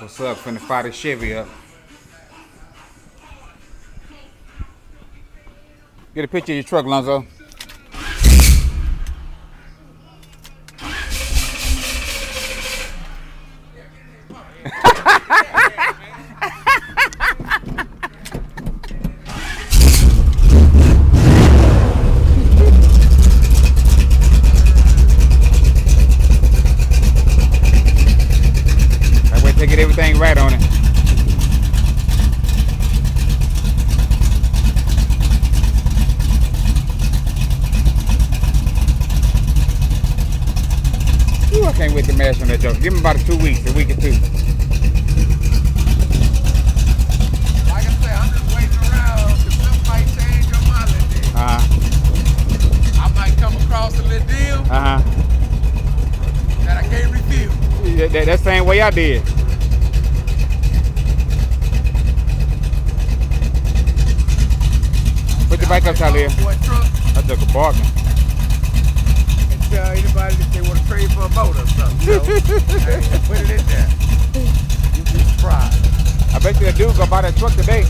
What's up? Finna fire the Chevy up. Get a picture of your truck, Lonzo. That way to get everything right on it. Ooh, I can't wait to mash on that joke. Give me about 2 weeks, a week or 2. Like I said, I'm just waiting around because something might change on my little deal. I might come across a little deal that I can't refuse. That same way I did. Put your bike up, Talia. I took a bargain. And tell anybody that they want to trade for a boat or something, you know? Hey, put it in there. You'll be surprised. I bet you that dude gonna buy that truck today.